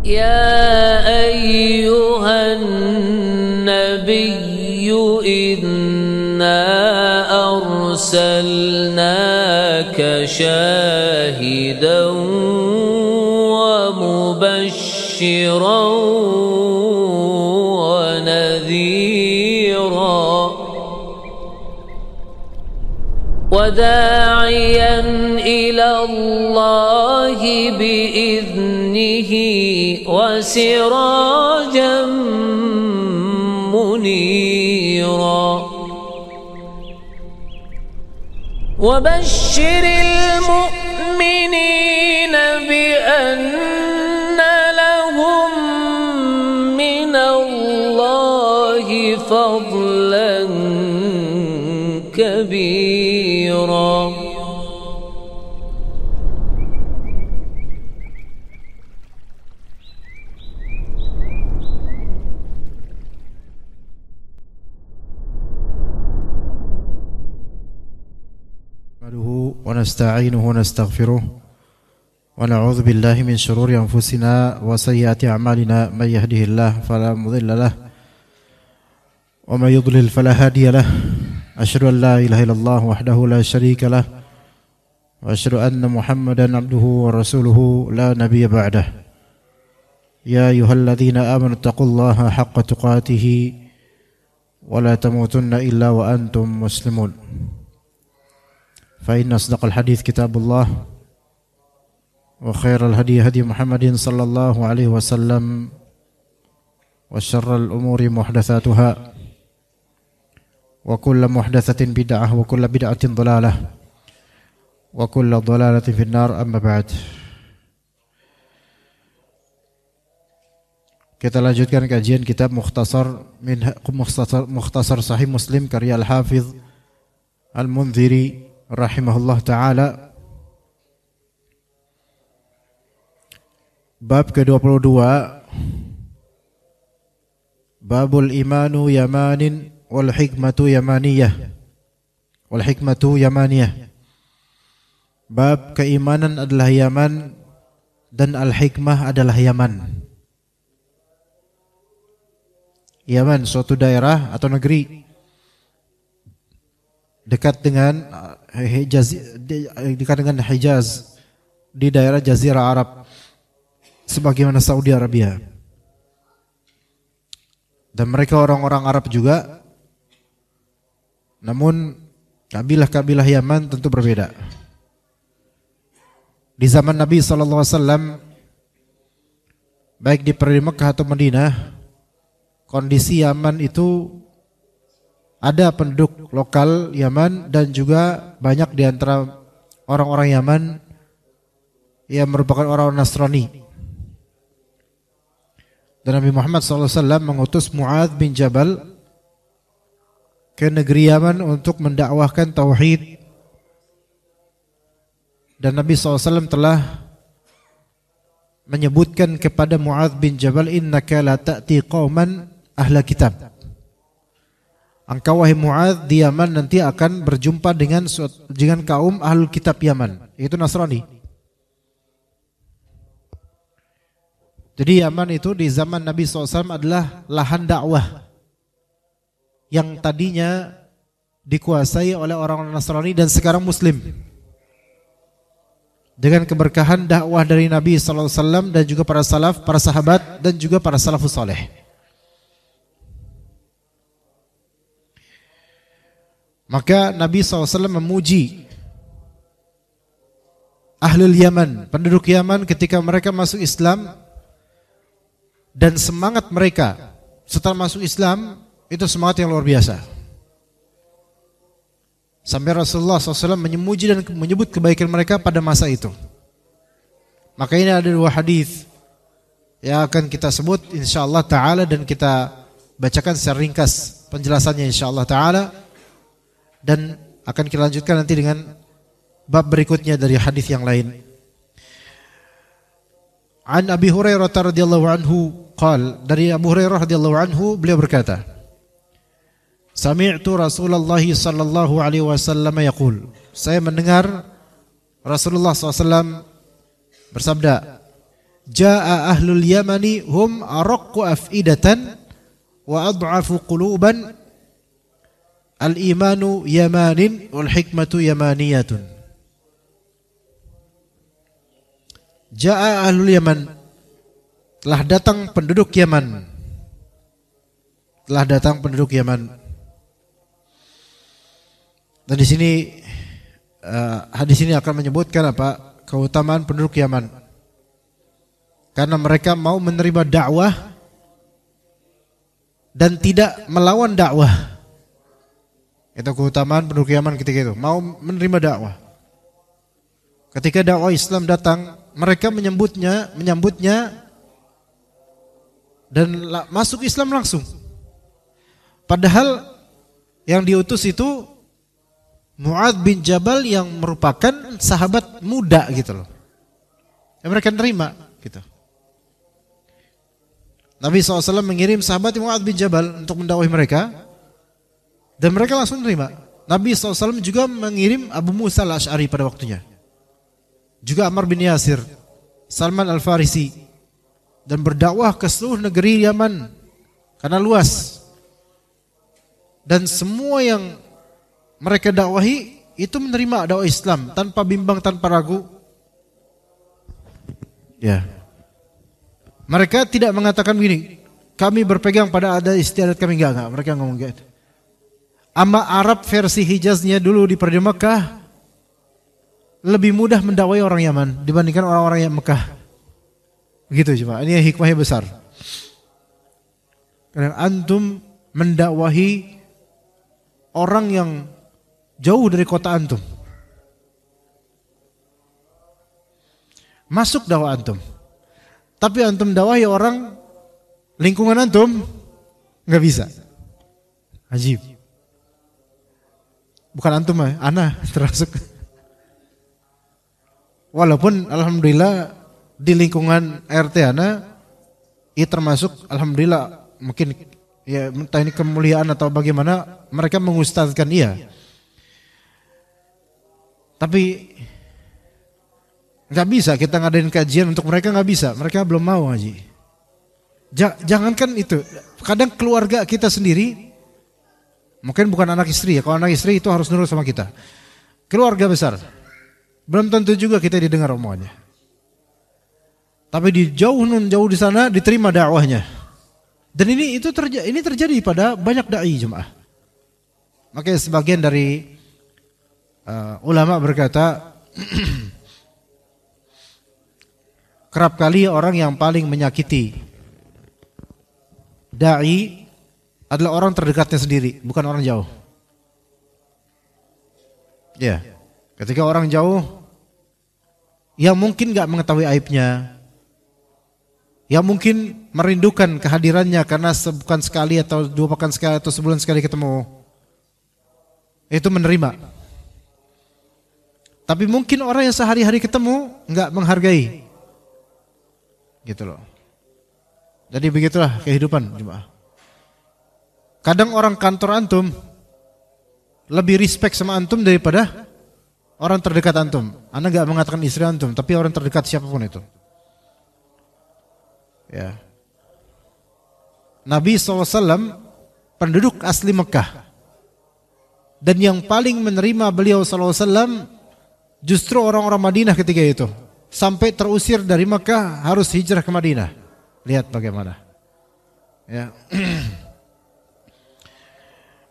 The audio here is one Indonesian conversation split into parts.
يا أيها النبي إنا أرسلناك شاهدا ومبشرا ونذيرا وداعيا إلى الله بإذنه وسراجا منيرا وبشر المؤمنين بأن لهم من الله فضلا كبيرا. ونستعينه ونستغفره ونعوذ بالله من شرور أنفسنا وسيئات أعمالنا من يهده الله فلا مضل له ومن يضلل فلا هادي له أشهد أن لا إله إلا الله وحده لا شريك له وأشهد أن محمدا عبده ورسوله لا نبي بعده يا أيها الذين آمنوا اتقوا الله حق تقاته ولا تموتن إلا وأنتم مسلمون فإن أصدق الحديث كتاب الله وخير الهدي هدي محمد صلى الله عليه وسلم وشر الأمور محدثاتها وكل محدثة بدعة وكل بدعة ضلالة وكل ضلالة في النار. أما بعد, kita lanjutkan kajian kitab Mukhtasar Sahih Muslim karya Al-Hafidh Al-Mundhiri rahimahullah ta'ala. Bab ke-22, Babul imanu yamanin wal hikmatu yamaniyah. Bab keimanan adalah Yaman dan al-hikmah adalah Yaman. Yaman suatu daerah atau negeri dekat dengan Hijaz di daerah Jazirah Arab sebagaimana Saudi Arabia. Dan mereka orang-orang Arab juga, namun kabilah-kabilah Yaman tentu berbeda. Di zaman Nabi SAW, baik di Mekah atau Madinah, kondisi Yaman itu ada penduduk lokal Yaman dan juga banyak di antara orang-orang Yaman yang merupakan orang Nasrani. Dan Nabi Muhammad SAW mengutus Mu'adz bin Jabal ke negeri Yaman untuk mendakwahkan tauhid. Dan Nabi SAW telah menyebutkan kepada Mu'adz bin Jabal, innaka la ta'ti qauman ahla kitab. Engkau wahai Mu'adz di Yaman nanti akan berjumpa dengan kaum ahlul kitab Yaman, yaitu Nasrani. Jadi Yaman itu di zaman Nabi SAW adalah lahan dakwah yang tadinya dikuasai oleh orang-orang Nasrani dan sekarang Muslim. Dengan keberkahan dakwah dari Nabi SAW dan juga para salaf, para sahabat dan juga para salafus saleh. Maka Nabi SAW memuji Ahlul Yaman, penduduk Yaman ketika mereka masuk Islam, dan semangat mereka setelah masuk Islam itu semangat yang luar biasa. Sampai Rasulullah SAW memuji dan menyebut kebaikan mereka pada masa itu. Maka ini ada dua hadis yang akan kita sebut insyaallah ta'ala dan kita bacakan secara ringkas penjelasannya insyaallah ta'ala. Dan akan kita lanjutkan nanti dengan bab berikutnya dari hadis yang lain. An Abi Hurairah radhiyallahu anhu qal, dari Abu Hurairah radhiyallahu anhu beliau berkata, Sami'tu Rasulullah sallallahu alaihi wasallam yaqul, saya mendengar Rasulullah SAW bersabda, Jaa ahlul Yamani hum araqqu af'idatan wa ad'afu quluban. Al-imanu yamanin wal hikmatu yamaniyatun. Jaa ahlul Yaman, telah datang penduduk Yaman. Telah datang penduduk Yaman. Dan di sini hadis ini akan menyebutkan apa? Keutamaan penduduk Yaman. Karena mereka mau menerima dakwah dan tidak melawan dakwah. Itu keutamaan penduduk Yaman ketika itu, mau menerima dakwah. Ketika dakwah Islam datang, mereka menyambutnya dan masuk Islam langsung. Padahal yang diutus itu Mu'adz bin Jabal yang merupakan sahabat muda gitu loh. Yang mereka nerima gitu. Nabi SAW mengirim sahabat Mu'adz bin Jabal untuk mendakwahi mereka. Dan mereka langsung menerima. Nabi SAW juga mengirim Abu Musa al-Asy'ari pada waktunya. Juga Ammar bin Yasir, Salman al-Farisi. Dan berdakwah ke seluruh negeri Yaman. Karena luas. Dan semua yang mereka dakwahi itu menerima dakwah Islam tanpa bimbang, tanpa ragu. Ya. Mereka tidak mengatakan begini, kami berpegang pada ada istiadat kami, enggak. Mereka ngomong gitu. Ama Arab versi Hijaznya dulu di Perdi Mekah lebih mudah mendakwai orang Yaman dibandingkan orang-orang yang Mekah. Begitu cuma. Ini hikmahnya besar. Karena antum mendakwahi orang yang jauh dari kota antum. Masuk dakwah antum. Tapi antum dakwahi orang lingkungan antum enggak bisa. Ajib. Bukan antum, ana termasuk. Walaupun alhamdulillah di lingkungan RT ana ini termasuk alhamdulillah, mungkin ya entah ini kemuliaan atau bagaimana mereka mengustazkan iya. Tapi nggak bisa kita ngadain kajian untuk mereka, nggak bisa, mereka belum mau ngaji. Jangankan itu, kadang keluarga kita sendiri, mungkin bukan anak istri ya, kalau anak istri itu harus nurut sama kita. Keluarga besar, belum tentu juga kita didengar omongannya. Tapi di jauh di sana diterima dakwahnya. Dan ini terjadi pada banyak dai jemaah. Makanya sebagian dari ulama berkata, kerap kali orang yang paling menyakiti dai adalah orang terdekatnya sendiri, bukan orang jauh. Ya, ketika orang jauh yang mungkin gak mengetahui aibnya, yang mungkin merindukan kehadirannya karena bukan sekali atau 2 pekan sekali atau sebulan sekali ketemu, itu menerima. Tapi mungkin orang yang sehari-hari ketemu gak menghargai, gitu loh. Jadi begitulah kehidupan jemaah. Kadang orang kantor antum lebih respect sama antum daripada orang terdekat antum. Anda gak mengatakan istri antum, tapi orang terdekat siapapun itu. Ya. Nabi SAW penduduk asli Mekah. Dan yang paling menerima beliau SAW justru orang-orang Madinah ketika itu. Sampai terusir dari Mekah harus hijrah ke Madinah. Lihat bagaimana. Ya.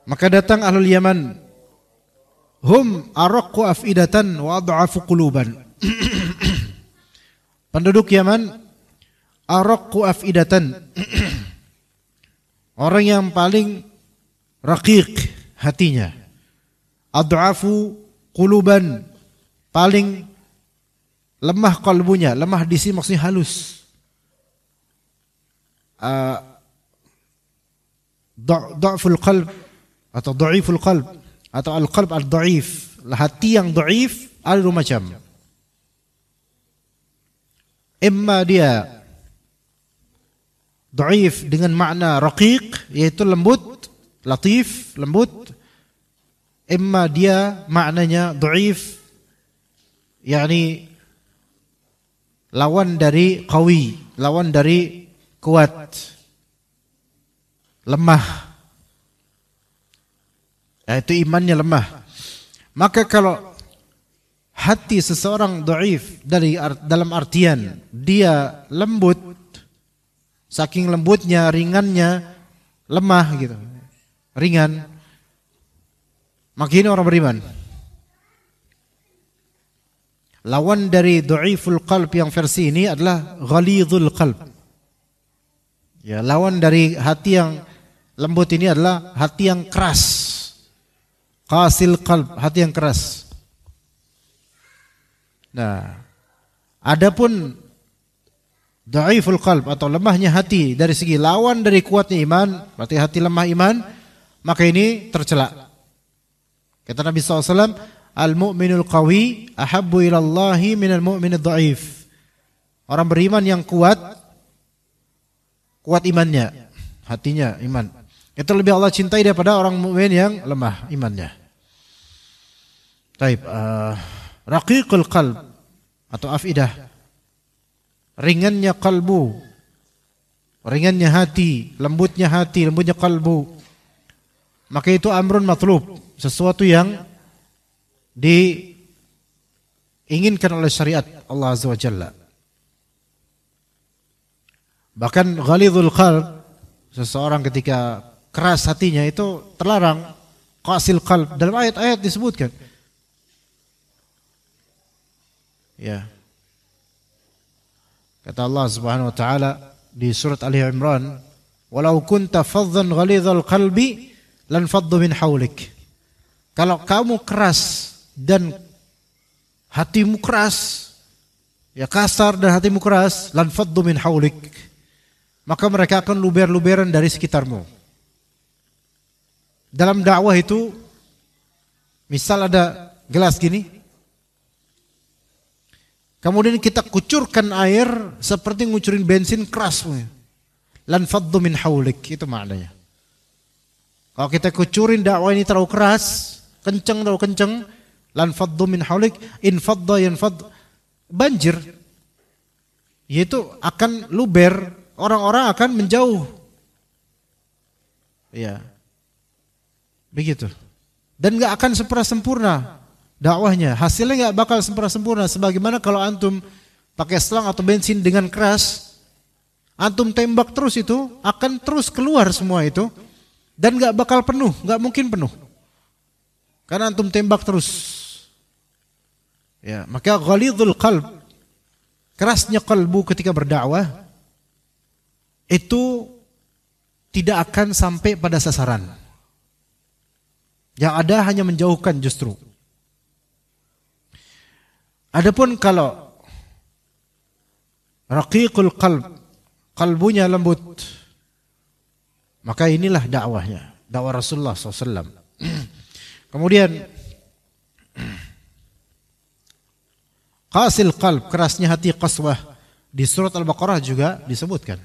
Maka datang ahlul Yaman, hum araqqu afidatan wa ad'afu quluban. Penduduk Yaman araqqu afidatan. Orang yang paling raqiq hatinya. Ad'afu quluban, paling lemah kalbunya. Lemah di sini maksudnya halus. Dha'ful qalb atau dhaiful qalb atau al-qalb al-dhaif, hati yang dhaif ada 2 macam. Imma dia dhaif dengan makna raqiq, yaitu lembut, latif, lembut. Imma dia maknanya dhaif, yakni lawan dari qawi, lawan dari kuat, lemah. Yaitu imannya lemah. Maka kalau hati seseorang dhaif dalam artian dia lembut, saking lembutnya, ringannya, lemah gitu, ringan, maka ini orang beriman. Lawan dari dhaiful qalb yang versi ini adalah ghalidhul qalb. Ya, lawan dari hati yang lembut ini adalah hati yang keras. Qasil qalb, hati yang keras. Nah, adapun dhaiful qalb atau lemahnya hati dari segi lawan dari kuatnya iman, berarti hati lemah iman, maka ini tercela. Kata Nabi SAW, al-mu'minul qawi ahabbu ilallahi minal mu'minid dhaif. Orang beriman yang kuat imannya, hatinya iman, itu lebih Allah cintai daripada orang mukmin yang lemah imannya. Taib, raqiqul qalb atau afidah, ringannya kalbu, ringannya hati, lembutnya kalbu. Maka itu amrun matlub, sesuatu yang diinginkan oleh syariat Allah Azza wa Jalla. Bahkan ghalidhul qalb, seseorang ketika keras hatinya itu terlarang. Qasil qalb dalam ayat-ayat disebutkan. Ya. Kata Allah Subhanahu wa taala di surat Ali Imran, "Walau kunta faddan ghalidhal qalbi lan faddu min haulik." Kalau kamu keras dan hatimu keras, ya kasar dan hatimu keras, lan faddu min haulik, maka mereka akan luber-luberan dari sekitarmu. Dalam dakwah itu, misal ada gelas gini, kemudian kita kucurkan air seperti ngucurin bensin keras. Lan faddu min haulik, itu maknanya. Kalau kita kucurin dakwah ini terlalu keras, terlalu kenceng, lan faddu min haulik, in fadda yanfad, banjir. Yaitu akan luber, orang-orang akan menjauh. Ya. Begitu. Dan enggak akan sempurna dakwahnya. Hasilnya enggak bakal sempurna. Sebagaimana kalau antum pakai selang atau bensin dengan keras, antum tembak terus, itu akan terus keluar semua itu, dan enggak bakal penuh, enggak mungkin penuh. Karena antum tembak terus. Ya, maka ghalidhul qalb, kerasnya kalbu ketika berdakwah, itu tidak akan sampai pada sasaran. Yang ada hanya menjauhkan justru. Adapun kalau raqiqul qalb, kalbunya lembut, maka inilah dakwahnya, dakwah Rasulullah SAW. Kemudian qasil qalb, kerasnya hati, qaswah, di surat Al-Baqarah juga disebutkan.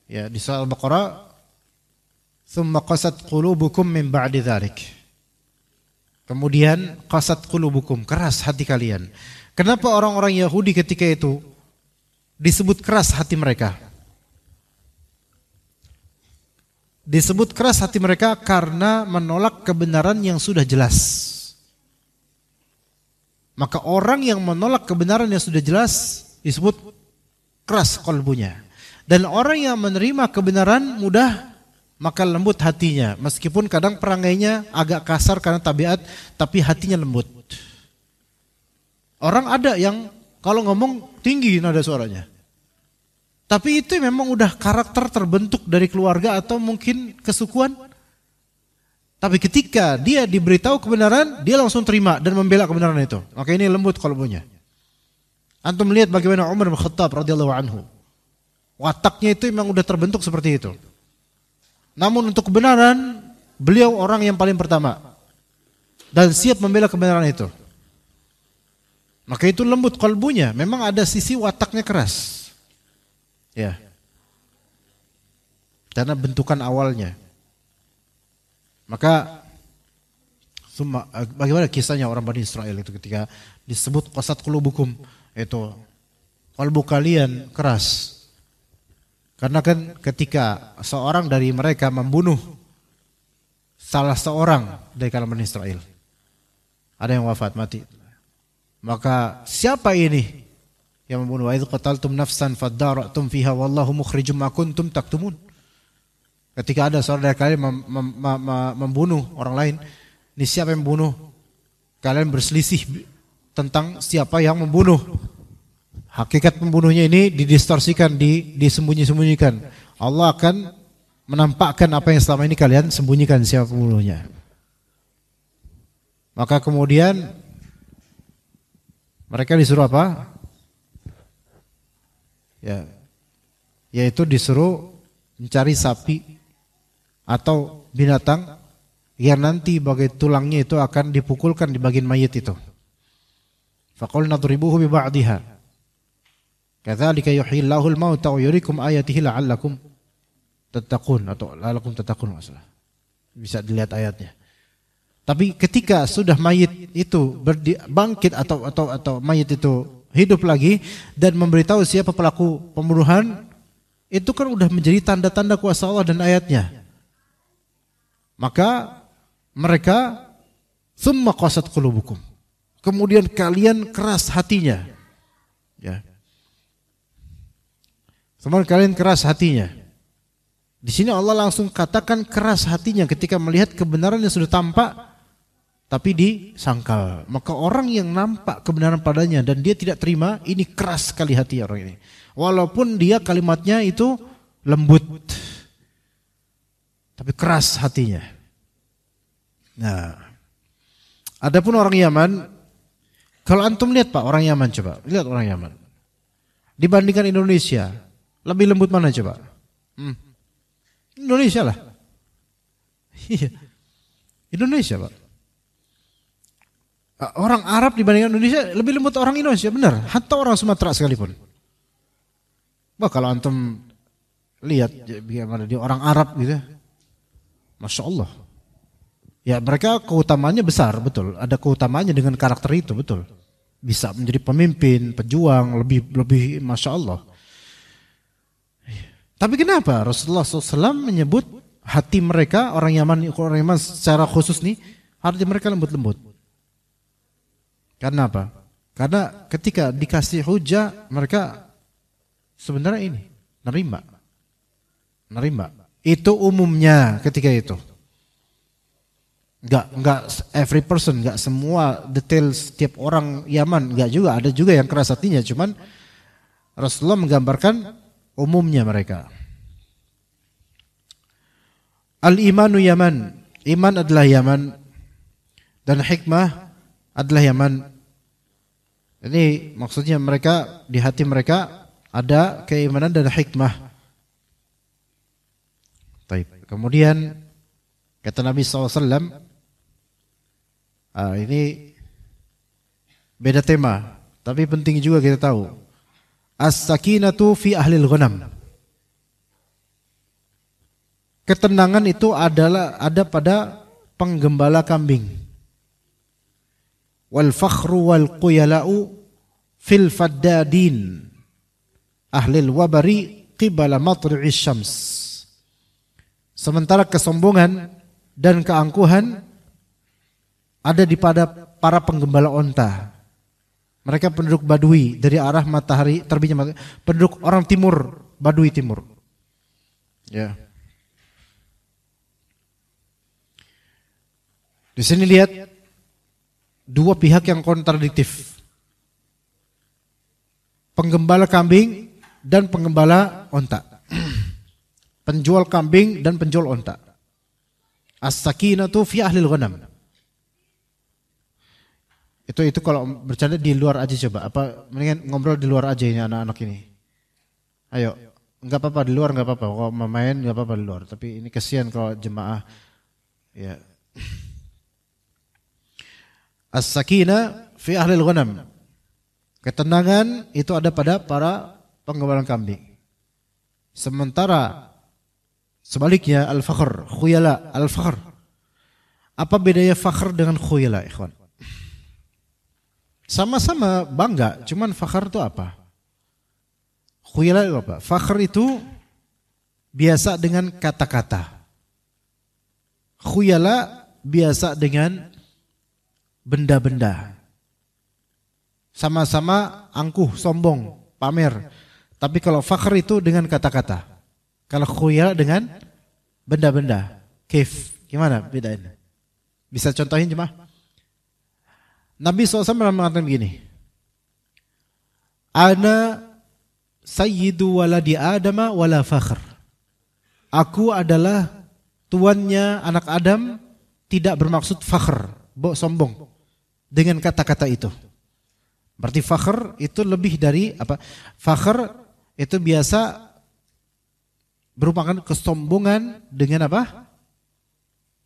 Ya, di surat Al-Baqarah, "Tsumma qasat qulubukum min ba'di dzalik." Kemudian qasat qulubukum, keras hati kalian. Kenapa orang-orang Yahudi ketika itu disebut keras hati mereka? Disebut keras hati mereka karena menolak kebenaran yang sudah jelas. Maka orang yang menolak kebenaran yang sudah jelas disebut keras kalbunya. Dan orang yang menerima kebenaran mudah, maka lembut hatinya. Meskipun kadang perangainya agak kasar karena tabiat, tapi hatinya lembut. Orang ada yang kalau ngomong tinggi nada suaranya, tapi itu memang udah karakter terbentuk dari keluarga atau mungkin kesukuan. Tapi ketika dia diberitahu kebenaran, dia langsung terima dan membela kebenaran itu. Maka ini lembut kalbunya. Antum melihat bagaimana Umar bin Khattab radhiyallahu anhu, wataknya itu memang udah terbentuk seperti itu. Namun untuk kebenaran, beliau orang yang paling pertama dan siap membela kebenaran itu. Maka itu lembut kalbunya. Memang ada sisi wataknya keras. Ya. Karena bentukan awalnya. Maka bagaimana kisahnya orang Bani Israel itu ketika disebut qasat qulubukum, itu kalbu kalian keras. Karena kan ketika seorang dari mereka membunuh salah seorang dari kalangan Israel, ada yang wafat mati, maka siapa ini yang membunuh? Wa idz qataltum nafsan fadara'tum fiha wallahu mukhrijum ma kuntum taktumun. Ketika ada seorang dari kalian membunuh orang lain, ini siapa yang membunuh? Kalian berselisih tentang siapa yang membunuh. Hakikat pembunuhnya ini didistorsikan, disembunyi-sembunyikan. Allah akan menampakkan apa yang selama ini kalian sembunyikan, siapa pembunuhnya. Maka kemudian mereka disuruh apa? Ya, yaitu disuruh mencari sapi atau binatang yang nanti bagai tulangnya itu akan dipukulkan di bagian mayit itu. Faqulna nadribuhu bi ba'dihha. Kadzalika yuhyillahu al-mauta wa yuriikum ayatihi la'allakum tattaqun atau la'allakum tattaqun masalah. Bisa dilihat ayatnya. Tapi ketika sudah mayit itu bangkit atau mayit itu hidup lagi dan memberitahu siapa pelaku pembunuhan, itu kan udah menjadi tanda-tanda kuasa Allah dan ayatnya. Maka mereka summa qasat qulubukum. Kemudian kalian keras hatinya. Ya. Semua kalian keras hatinya. Di sini Allah langsung katakan keras hatinya ketika melihat kebenaran yang sudah tampak tapi disangkal. Maka orang yang nampak kebenaran padanya dan dia tidak terima, ini keras sekali hati orang ini. Walaupun dia kalimatnya itu lembut, tapi keras hatinya. Nah, adapun orang Yaman, kalau antum lihat Pak, orang Yaman coba, lihat orang Yaman. Dibandingkan Indonesia, lebih lembut mana coba? Indonesia lah. Iya. Indonesia, Pak. Orang Arab dibandingkan Indonesia lebih lembut orang Indonesia, benar. Hatta orang Sumatera sekalipun. Bah, kalau antum lihat bagaimana dia orang Arab gitu, Masya Allah. Ya mereka keutamaannya besar, betul. Ada keutamaannya dengan karakter itu, betul. Bisa menjadi pemimpin, pejuang, lebih Masya Allah. Tapi kenapa Rasulullah SAW menyebut hati mereka, orang Yaman secara khusus nih, hati mereka lembut-lembut. Karena apa? Karena ketika dikasih hujah, mereka sebenarnya ini nerima. Itu umumnya ketika itu. Enggak every person, enggak semua detail setiap orang Yaman, enggak juga, ada juga yang keras hatinya, cuman Rasulullah menggambarkan umumnya mereka. Al-imanu Yaman, iman adalah Yaman dan hikmah adalah Yaman. Ini maksudnya mereka, di hati mereka ada keimanan dan hikmah. Baik. Kemudian kata Nabi SAW, ini beda tema, tapi penting juga kita tahu. As-sakinatu fi ahlil ghanam. Ketenangan itu ada pada penggembala kambing. Wal fakhru wal quyala'u fil faddadin ahlil wabari qibala matri'is syams. Sementara kesombongan dan keangkuhan ada di pada para penggembala onta. Mereka penduduk Badui dari arah matahari terbitnya, penduduk orang timur, Badui timur. Ya. Di sini lihat dua pihak yang kontradiktif. Penggembala kambing dan penggembala onta. Penjual kambing dan penjual onta. As-sakinatu fi ahlil ghanam. Itu kalau bercanda di luar aja coba. Apa mendingan ngobrol di luar aja ini anak-anak ini. Ayo, enggak apa-apa di luar, enggak apa-apa. Kalau mau main enggak apa-apa di luar, tapi ini kasihan kalau jemaah ya. As-sakinah fi ahlil ghanam. Ketenangan itu ada pada para penggembala kambing. Sementara sebaliknya al-fakhr, khuyala, al-fakhr. Apa bedanya fakhr dengan khuyala, ikhwan? Sama-sama bangga, cuman fakhr itu apa? Khuyala itu apa? Fakhr itu biasa dengan kata-kata. Khuyala biasa dengan benda-benda. Sama-sama angkuh, sombong, pamer. Tapi kalau fakhr itu dengan kata-kata. Kalau khuyala dengan benda-benda. Kif, gimana bedainnya? Bisa contohin jemaah? Nabi SAW mengatakan begini. Ana sayyidu waladi Adama wala fakhr. Aku adalah tuannya anak Adam, tidak bermaksud fakhr, sombong. Dengan kata-kata itu. Berarti fakhr itu lebih dari apa? Fakhr itu biasa merupakan kesombongan dengan apa?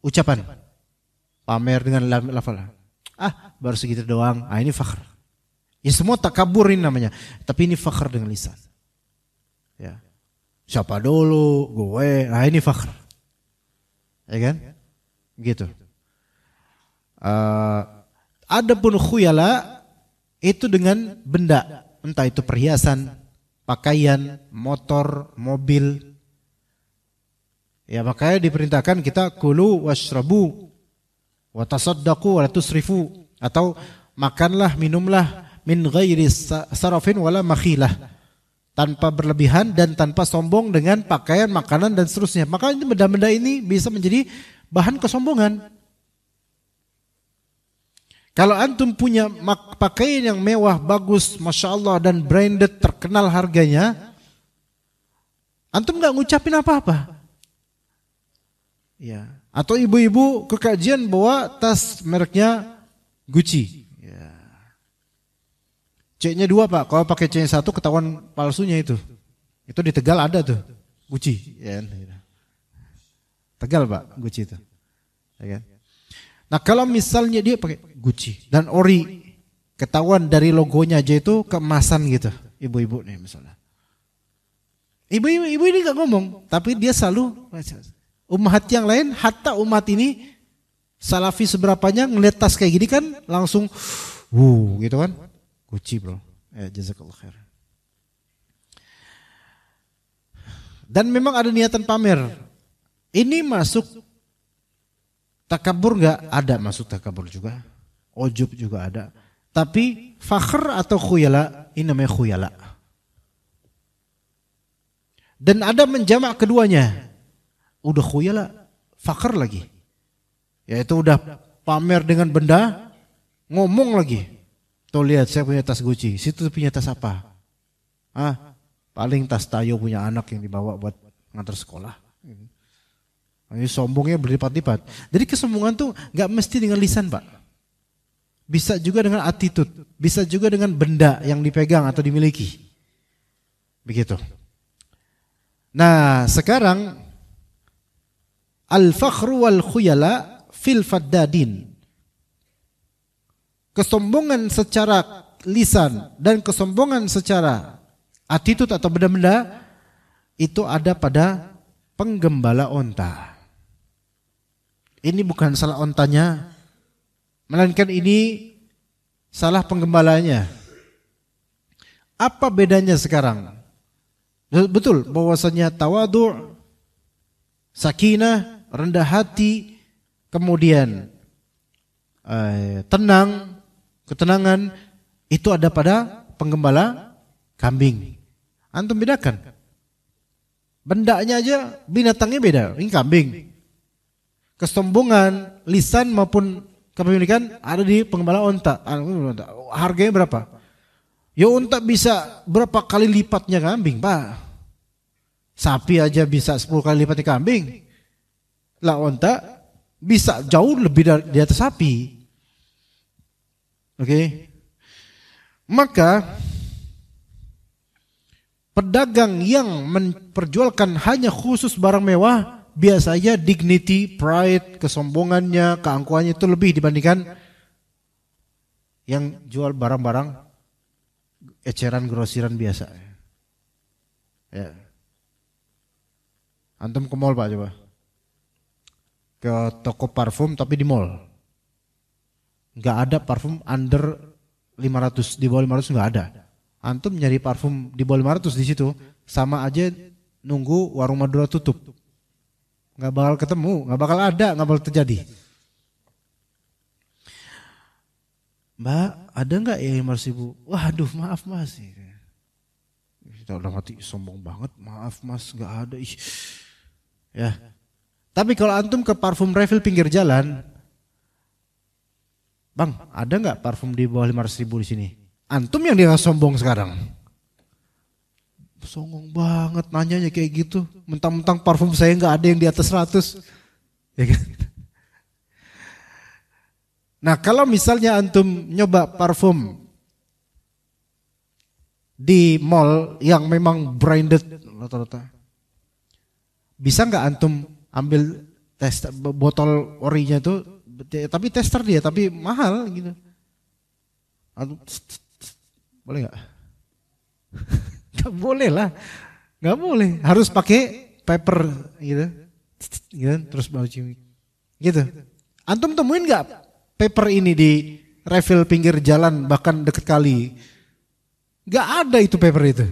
Ucapan. Pamer dengan lafal. Baru segitu doang. Ini fakhr. Ya semua takabur ini namanya. Tapi ini fakhr dengan lisan. Ya. Siapa dulu? Gue. Ini fakhr. Ya kan? Gitu. Adapun khuyala itu dengan benda. Entah itu perhiasan, pakaian, motor, mobil. Ya makanya diperintahkan kita kulu washrabu wa tasaddaqu wa la tusrifu, atau makanlah, minumlah min ghairi sarafin wala makhilah, tanpa berlebihan dan tanpa sombong dengan pakaian, makanan dan seterusnya. Maka benda-benda ini bisa menjadi bahan kesombongan. Kalau antum punya pakaian yang mewah, bagus, masya Allah, dan branded, terkenal harganya, antum nggak ngucapin apa-apa. Ya. Atau ibu-ibu ke kajian bawa tas mereknya Gucci. Ya. C-nya 2 Pak, kalau pakai C-nya 1 ketahuan palsunya itu. Itu di Tegal ada tuh, Gucci. Ya. Tegal Pak, Gucci itu. Ya kan? Nah kalau misalnya dia pakai Gucci dan ori, ketahuan dari logonya aja itu keemasan gitu, ibu-ibu nih misalnya. Ibu ini nggak ngomong, tapi dia selalu umat yang lain, hatta umat ini salafi seberapanya ngeliat tas kayak gini kan langsung, gitu kan, Gucci bro, jazakallah khair. Dan memang ada niatan pamer. Ini masuk takabur nggak? Ada masuk takabur juga. Ujub juga ada. Tapi fakhr atau khuyala, ini namanya khuyala. Dan ada menjamak keduanya. Udah khuyala, fakhr lagi. Yaitu udah pamer dengan benda, ngomong lagi. Tuh lihat saya punya tas Gucci, situ punya tas apa? Paling tas Tayo punya anak yang dibawa buat ngantar sekolah. Ini sombongnya berlipat-lipat. Jadi kesombongan tuh nggak mesti dengan lisan Pak. Bisa juga dengan attitude, bisa juga dengan benda yang dipegang atau dimiliki. Begitu. Nah sekarang al-fakhru wal khuyala fil faddadin. Kesombongan secara lisan dan kesombongan secara attitude atau benda-benda itu ada pada penggembala onta. Ini bukan salah ontanya, melainkan ini salah penggembalanya. Apa bedanya sekarang? Betul bahwasanya tawadu', sakinah, rendah hati, kemudian tenang, ketenangan itu ada pada penggembala kambing. Antum bedakan. Bendanya aja, binatangnya beda. Ini kambing. Kesombongan lisan maupun kepemilikan ada di penggembala onta. Harganya berapa? Ya onta bisa berapa kali lipatnya kambing Pak. Sapi aja bisa 10 kali lipatnya kambing. Lah onta bisa jauh lebih di atas sapi. Oke. Maka pedagang yang memperjualkan hanya khusus barang mewah, biasanya dignity, pride, kesombongannya, keangkuhannya itu lebih dibandingkan yang jual barang-barang eceran grosiran biasa. Ya. Antum ke mall Pak coba. Ke toko parfum tapi di mall. Enggak ada parfum under 500, di bawah 500 enggak ada. Antum nyari parfum di bawah 500 di situ sama aja nunggu warung Madura tutup. Nggak bakal ketemu, nggak bakal ada, nggak bakal terjadi. Mbak, ada nggak ya 500.000? Waduh, maaf mas. Kita udah mati, sombong banget. Maaf mas, nggak ada. Ih. Ya. Tapi kalau antum ke parfum refill pinggir jalan, bang, ada nggak parfum di bawah 500.000 di sini? Antum yang dia sombong sekarang. Songong banget nanyanya kayak gitu. Mentang-mentang parfum saya nggak ada yang di atas 100. Ya kan? Nah kalau misalnya antum nyoba parfum di mall yang memang branded rata-rata, bisa nggak antum ambil botol orinya itu, tapi tester dia, tapi mahal gitu. Antum, boleh nggak? Nggak boleh lah, nggak boleh. Harus pakai paper gitu, terus bau cium gitu. Antum temuin nggak paper ini di refill pinggir jalan bahkan deket kali? Nggak ada itu paper itu.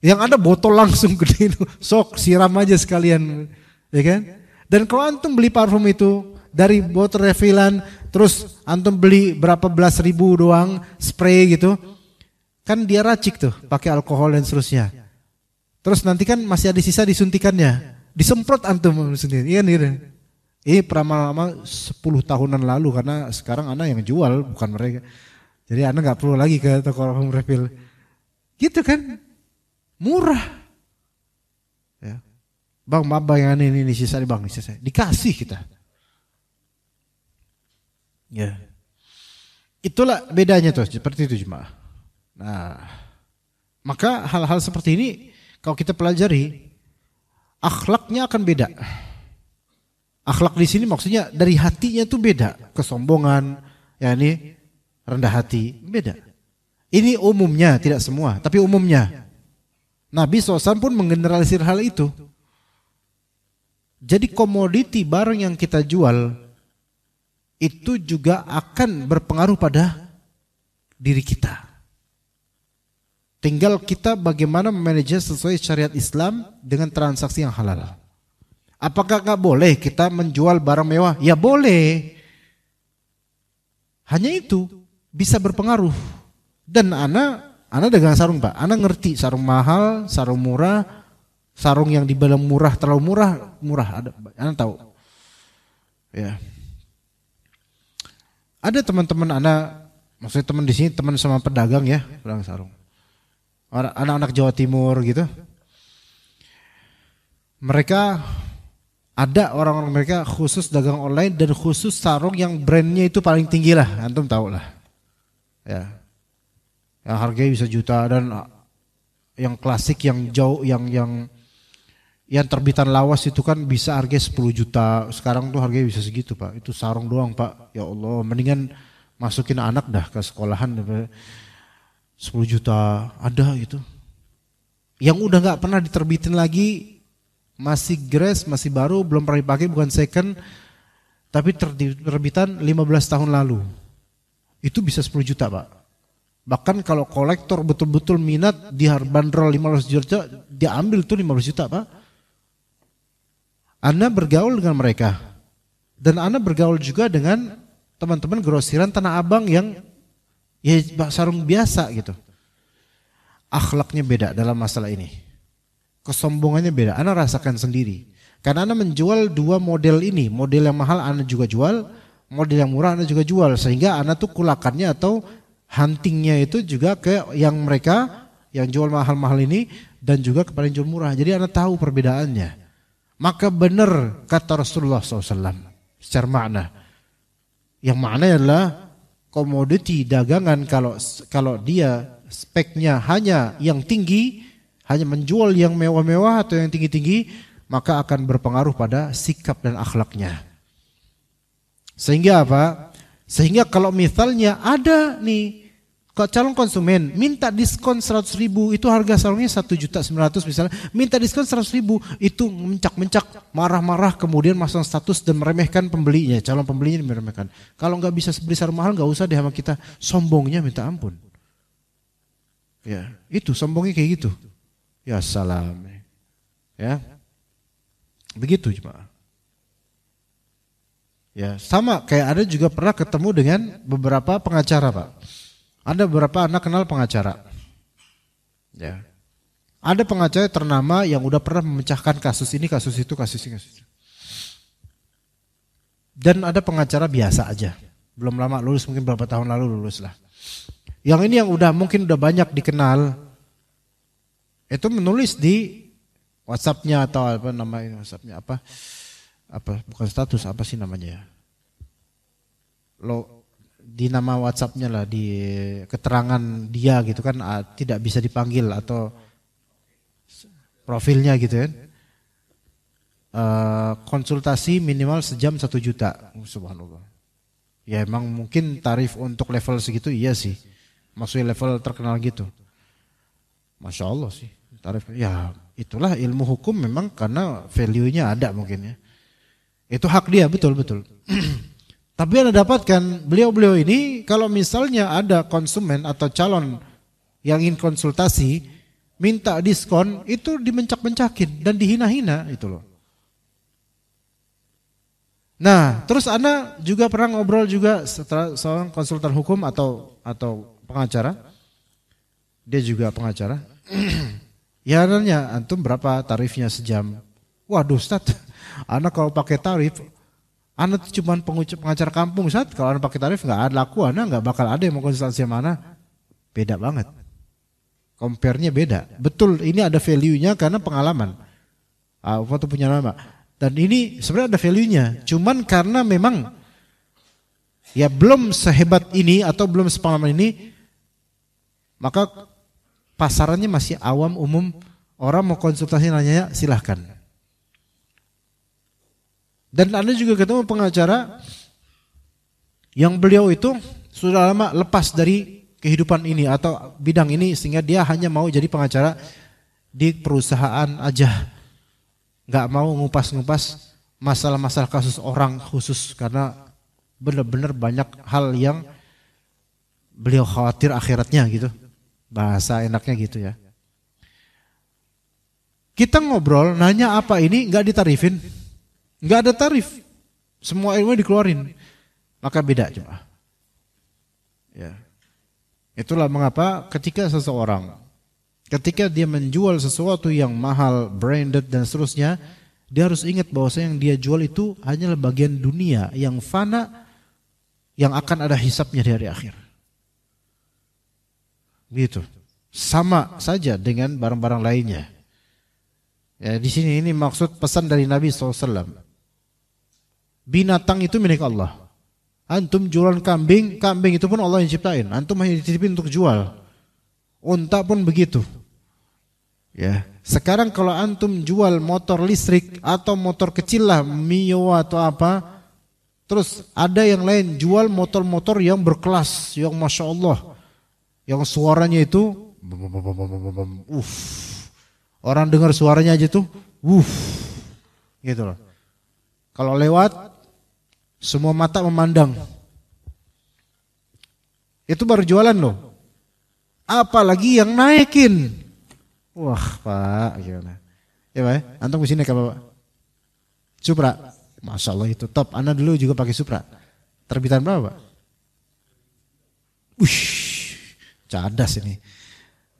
Yang ada botol langsung gede itu, sok siram aja sekalian, ya kan? Dan kalau antum beli parfum itu dari botol refillan, terus antum beli berapa belas ribu doang spray gitu. Kan dia racik tuh, pakai alkohol dan seterusnya. Terus nanti kan masih ada sisa disuntikannya. Disemprot antum sendiri. Iya nih. Ini lama 10 tahunan lalu karena sekarang Anda yang jual bukan mereka. Jadi Anda nggak perlu lagi ke toko parfum refill. Gitu kan. Murah. Ya. Bang, maaf bang, ini sisa nih bang, sisa. Dikasih kita. Ya. Itulah bedanya tuh, seperti itu jemaah. Nah, maka hal-hal seperti ini kalau kita pelajari, akhlaknya akan beda. Akhlak di sini maksudnya dari hatinya tuh beda, kesombongan, ya ini rendah hati, beda. Ini umumnya, tidak semua, tapi umumnya. Nabi SAW pun menggeneralisir hal itu. Jadi komoditi barang yang kita jual itu juga akan berpengaruh pada diri kita. Tinggal kita bagaimana memanage sesuai syariat Islam dengan transaksi yang halal. Apakah nggak boleh kita menjual barang mewah? Ya boleh. Hanya itu bisa berpengaruh. Dan ana dagang sarung pak. Ana ngerti sarung mahal, sarung murah, sarung yang dibilang murah terlalu murah. Ada, ana tahu. Ya. Ada teman-teman ana, maksudnya teman di sini teman sama pedagang ya, pedagang sarung. Anak-anak Jawa Timur gitu. Mereka ada orang-orang mereka khusus dagang online dan khusus sarung yang brandnya itu paling tinggi lah, antum tahu lah. Ya. Yang harganya bisa juta dan yang klasik yang jauh yang terbitan lawas itu kan bisa harganya 10 juta. Sekarang tuh harganya bisa segitu, Pak. Itu sarung doang, Pak. Ya Allah, mendingan masukin anak dah ke sekolahan 10 juta ada gitu. Yang udah nggak pernah diterbitin lagi, masih grace, masih baru, belum pernah dipakai, bukan second, tapi terbitan 15 tahun lalu. Itu bisa 10 juta pak. Bahkan kalau kolektor betul-betul minat, dia bandrol 15 juta, dia ambil tuh 15 juta pak. Anda bergaul dengan mereka. Dan Anda bergaul juga dengan teman-teman grosiran Tanah Abang yang ya sarung biasa gitu. Akhlaknya beda dalam masalah ini. Kesombongannya beda. Anda rasakan sendiri. Karena Anda menjual dua model ini. Model yang mahal Anda juga jual. Model yang murah Anda juga jual. Sehingga Anda tuh kulakannya atau huntingnya itu juga ke yang mereka yang jual mahal-mahal ini. Dan juga kepada yang jual murah. Jadi Anda tahu perbedaannya. Maka benar kata Rasulullah SAW. Secara makna. Yang maknanya adalah komoditi dagangan kalau dia speknya hanya yang tinggi, hanya menjual yang mewah-mewah atau yang tinggi-tinggi, maka akan berpengaruh pada sikap dan akhlaknya. Sehingga apa? Sehingga kalau misalnya ada nih calon konsumen minta diskon 100.000, itu harga sarungnya 1.900.000 misalnya, minta diskon 100.000, itu mencak-mencak, marah-marah, kemudian masang status dan meremehkan pembelinya, calon pembelinya meremehkan. Kalau nggak bisa beli sarung mahal nggak usah deh sama kita, sombongnya minta ampun. Ya, itu sombongnya kayak gitu. Ya salam. Ya. Begitu cuma. Ya, sama kayak ada juga pernah ketemu dengan beberapa pengacara, Pak. Ada beberapa anak kenal pengacara. Ya. Ada pengacara ternama yang udah pernah memecahkan kasus ini, kasus itu, kasus ini, kasus itu. Dan ada pengacara biasa aja. Belum lama lulus, mungkin beberapa tahun lalu lulus lah. Yang ini yang udah mungkin udah banyak dikenal. Itu menulis di WhatsApp-nya atau apa namanya WhatsApp-nya apa bukan status apa sih namanya ya? Di nama WhatsApp-nya lah, di keterangan dia gitu kan, tidak bisa dipanggil atau profilnya gitu kan. Konsultasi minimal sejam 1 juta. Subhanallah. Ya emang mungkin tarif untuk level segitu iya sih. Maksudnya level terkenal gitu. Masya Allah sih tarif. Ya itulah ilmu hukum memang karena value-nya ada mungkin ya. Itu hak dia, betul-betul. Tapi Anda dapatkan beliau-beliau ini kalau misalnya ada konsumen atau calon yang ingin konsultasi minta diskon, itu dimencak-mencakin dan dihina-hina itu loh. Nah, terus Anda juga pernah ngobrol juga setelah seorang konsultan hukum atau pengacara. Dia juga pengacara. Ya nanya, antum berapa tarifnya sejam? Waduh Ustaz, Anda kalau pakai tarif, Anda tuh cuma pengacara kampung Ustaz. Kalau Anda pakai tarif nggak ada laku, Anda nggak bakal ada yang mau konsultasi mana. Beda banget. Compare-nya beda. Betul, ini ada value-nya karena pengalaman. Foto punya nama. Dan ini sebenarnya ada value-nya. Cuman karena memang ya belum sehebat ini atau belum sepengalaman ini, maka pasarannya masih awam umum. Orang mau konsultasi nanya silahkan. Dan Anda juga ketemu pengacara yang beliau itu sudah lama lepas dari kehidupan ini atau bidang ini sehingga dia hanya mau jadi pengacara di perusahaan aja. Nggak mau ngupas-ngupas masalah-masalah kasus orang khusus karena benar-benar banyak hal yang beliau khawatir akhiratnya gitu. Bahasa enaknya gitu ya. Kita ngobrol, nanya apa ini, nggak ditarifin. Nggak ada tarif. Semua ilmu dikeluarin. Maka beda coba. Ya. Itulah mengapa ketika ketika dia menjual sesuatu yang mahal, branded dan seterusnya, dia harus ingat bahwa yang dia jual itu hanyalah bagian dunia yang fana, yang akan ada hisapnya di hari akhir. Gitu. Sama saja dengan barang-barang lainnya. Ya, di sini ini maksud pesan dari Nabi SAW. Binatang itu milik Allah. Antum jualan kambing, kambing itu pun Allah yang ciptain. Antum hanya dititipin untuk jual. Unta pun begitu. Ya, sekarang kalau antum jual motor listrik atau motor kecil lah, Mio atau apa, terus ada yang lain jual motor-motor yang berkelas, yang masya Allah, yang suaranya itu, orang dengar suaranya aja tuh, gitu loh. Kalau lewat, semua mata memandang. Itu baru jualan loh. Apalagi yang naikin. Wah Pak, gimana? Ya Pak, antum kesini naik apa Pak? Supra. Masya Allah itu top. Anda dulu juga pakai Supra. Terbitan berapa Pak? Cadas ini.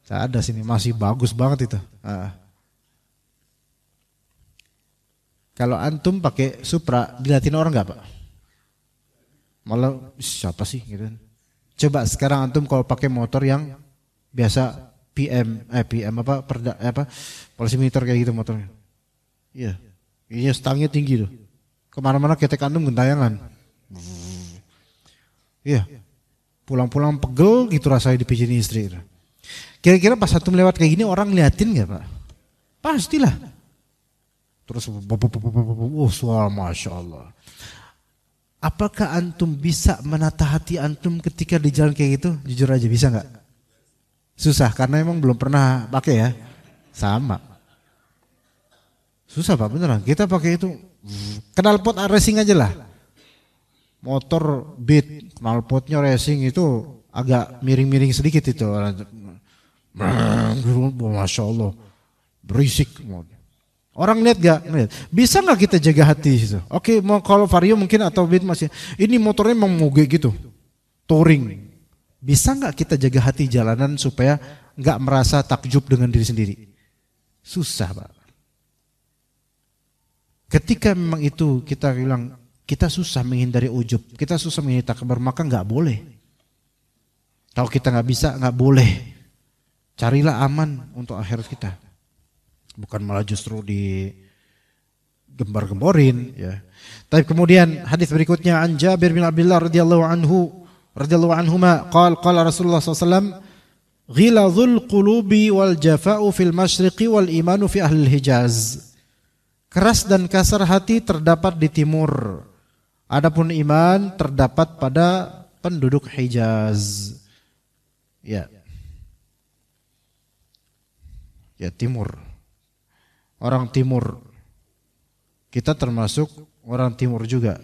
Cadas ini, masih bagus banget itu. Kalau antum pakai Supra, dilihatin orang nggak Pak? Malah siapa sih gitu. Coba sekarang antum kalau pakai motor yang biasa PM polimeter kayak gitu motornya. Iya. Ini stangnya tinggi tuh. Kemana-mana ketek antum gentayangan. Iya. Pulang-pulang pegel gitu rasanya dipijitin istri. Kira-kira pas antum lewat kayak gini orang ngeliatin nggak Pak? Pastilah. Terus suara masya Allah. Apakah antum bisa menata hati antum ketika di jalan kayak gitu? Jujur aja bisa nggak? Susah karena emang belum pernah pakai ya. Sama. Susah Pak beneran. Kita pakai itu knalpot racing aja lah. Motor Beat knalpotnya racing itu agak miring-miring sedikit itu. Masya Allah, berisik. Orang lihat gak? Lihat. Bisa nggak kita jaga hati situ? Oke, mau kalau Vario mungkin atau Beat masih. Ini motornya emang moge gitu, touring. Bisa nggak kita jaga hati jalanan supaya nggak merasa takjub dengan diri sendiri? Susah, Pak. Ketika memang itu kita bilang kita susah menghindari ujub, kita susah menghindari takabur, maka nggak boleh. Kalau kita nggak bisa, nggak boleh. Carilah aman untuk akhirat kita. Bukan malah justru digembar-gemborin ya. Tapi kemudian hadis berikutnya an Jabir bin Abdullah radhiyallahu anhuma qala Rasulullah sallallahu alaihi wasallam ghilazul qulubi wal jafa'u fil masyriqi wal imanu fi ahli Hijaz. Keras dan kasar hati terdapat di timur. Adapun iman terdapat pada penduduk Hijaz. Ya. Ya, timur. Orang timur. Kita termasuk orang timur juga.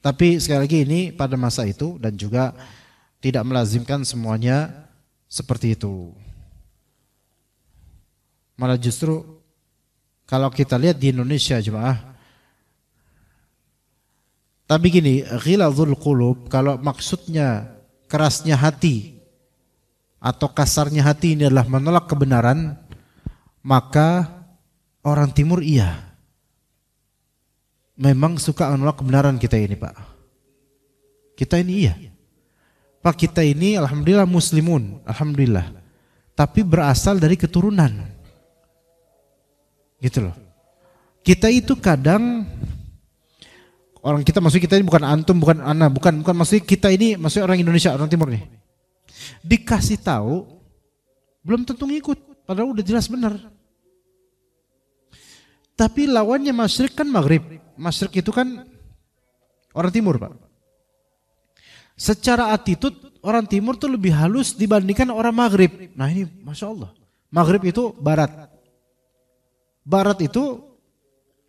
Tapi sekali lagi ini pada masa itu dan juga tidak melazimkan semuanya seperti itu. Malah justru kalau kita lihat di Indonesia jemaah. Tapi gini, ghilazul qulub kalau maksudnya kerasnya hati atau kasarnya hati ini adalah menolak kebenaran, maka orang timur iya. Memang suka menolak kebenaran kita ini, Pak. Kita ini iya. Pak, kita ini alhamdulillah muslimun, alhamdulillah. Tapi berasal dari keturunan. Gitu loh. Kita itu kadang orang kita, maksud kita ini bukan antum, bukan ana, bukan maksud kita ini, maksud orang Indonesia, orang timur nih. Dikasih tahu belum tentu ngikut, padahal udah jelas benar. Tapi lawannya masyrik kan maghrib. Masyrik itu kan orang timur, Pak. Secara attitude orang timur tuh lebih halus dibandingkan orang maghrib. Nah ini Masya Allah. Maghrib itu barat. Barat itu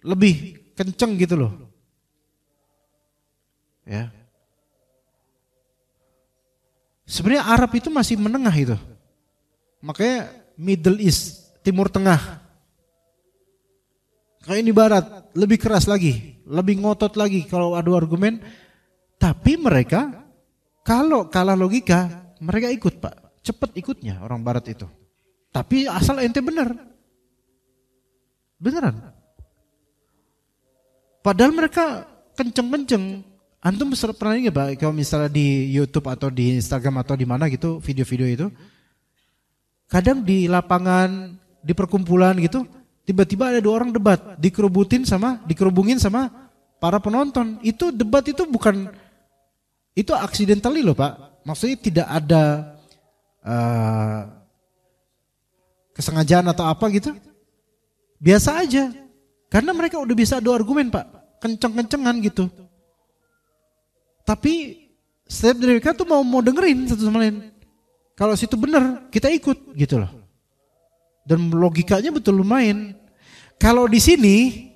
lebih kenceng gitu loh. Ya. Sebenarnya Arab itu masih menengah itu. Makanya Middle East, Timur Tengah. Kayak ini barat, lebih keras lagi, lebih ngotot lagi kalau adu argumen. Tapi mereka kalau kalah logika, mereka ikut, Pak. Cepat ikutnya orang barat itu. Tapi asal ente benar. Beneran. Padahal mereka kenceng-kenceng. Antum pernah nggak, Pak, kalau misalnya di YouTube atau di Instagram atau di mana gitu, video-video itu. Kadang di lapangan, di perkumpulan gitu, tiba-tiba ada 2 orang debat, dikerubungin sama para penonton. Itu debat itu bukan, itu accidentally loh, Pak. Maksudnya tidak ada kesengajaan atau apa gitu. Biasa aja. Karena mereka udah bisa adu argumen, Pak. Kenceng-kencengan gitu. Tapi setiap dari mereka tuh mau dengerin satu sama lain. Kalau situ benar, kita ikut gitu loh. Dan logikanya betul lumayan. Kalau di sini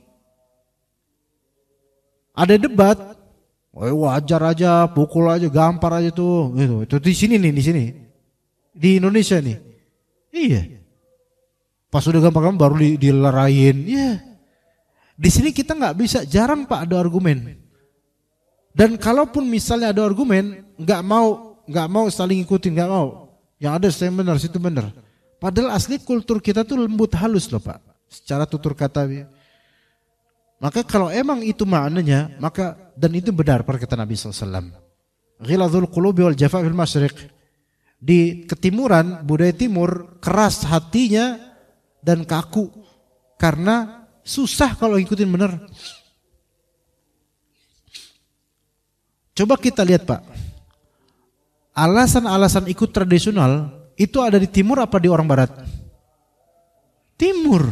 ada debat, wajar aja, pukul aja, gampar aja tuh, gitu. Itu di sini nih, di Indonesia nih. Iya. Pas udah gampar baru dilarain. Iya. Di sini kita nggak bisa, jarang, Pak, ada argumen. Dan kalaupun misalnya ada argumen, nggak mau saling ikutin, nggak mau. Yang ada saya benar, situ benar. Padahal asli kultur kita tuh lembut halus loh, Pak. Secara tutur kata. Maka kalau emang itu maknanya, maka dan itu benar perkataan Nabi SAW. Ghilazul qulubi wal jafa' fil masyriq. Di ketimuran, budaya timur, keras hatinya dan kaku. Karena susah kalau ngikutin benar. Coba kita lihat, Pak. Alasan-alasan ikut tradisional itu ada di timur apa di orang barat? Timur.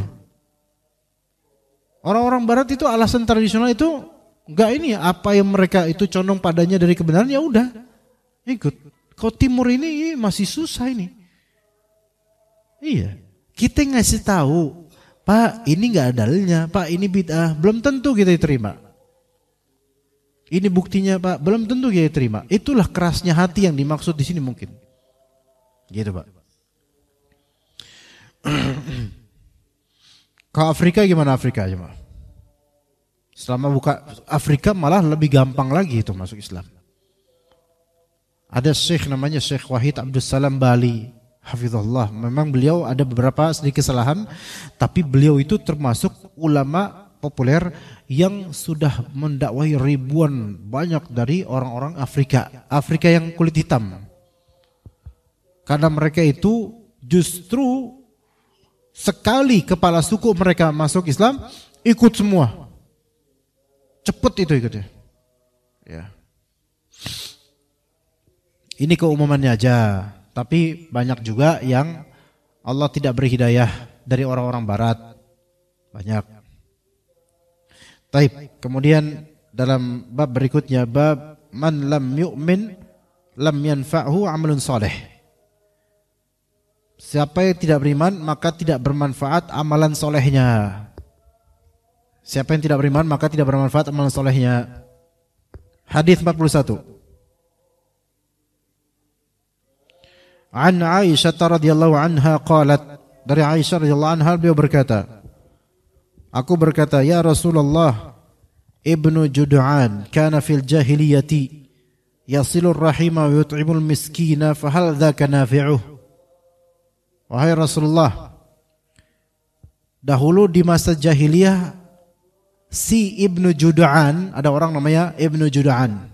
Orang-orang barat itu alasan tradisional itu enggak ini apa yang mereka itu condong padanya dari kebenaran, ya udah ikut. Kalau timur ini masih susah ini. Iya. Kita ngasih tahu, Pak, ini enggak ada dalilnya, Pak, ini bid'ah, belum tentu kita diterima. Ini buktinya, Pak, belum tentu kita diterima. Itulah kerasnya hati yang dimaksud di sini mungkin. Gitu, Pak. Kalau Afrika gimana Afrika aja? Selama buka Afrika malah lebih gampang lagi itu masuk Islam. Ada syekh namanya Syekh Wahid Abdus Salam Bali, hafizahullah. Memang beliau ada beberapa sedikit kesalahan, tapi beliau itu termasuk ulama populer yang sudah mendakwahi ribuan banyak dari orang-orang Afrika. Afrika yang kulit hitam. Karena mereka itu justru sekali kepala suku mereka masuk Islam, ikut semua. Cepet itu ikutnya. Ya. Ini keumumannya aja. Tapi banyak juga yang Allah tidak beri hidayah dari orang-orang barat. Banyak. Taib. Kemudian dalam bab berikutnya, bab man lam yu'min lam yanfa'hu amalun salih. Siapa yang tidak beriman maka tidak bermanfaat amalan solehnya. Siapa yang tidak beriman maka tidak bermanfaat amalan solehnya. Hadis 41. An Aisyah radhiyallahu anha qalat, dari Aisyah radhiyallahu anha beliau berkata, aku berkata, ya Rasulullah, Ibnu Jud'an kana fil jahiliyati yasilur rahima wa yut'imul miskina fa hal dzaka nafi'uh. Wahai Rasulullah, dahulu di masa jahiliyah si Ibnu Jud'an, ada orang namanya Ibnu Jud'an,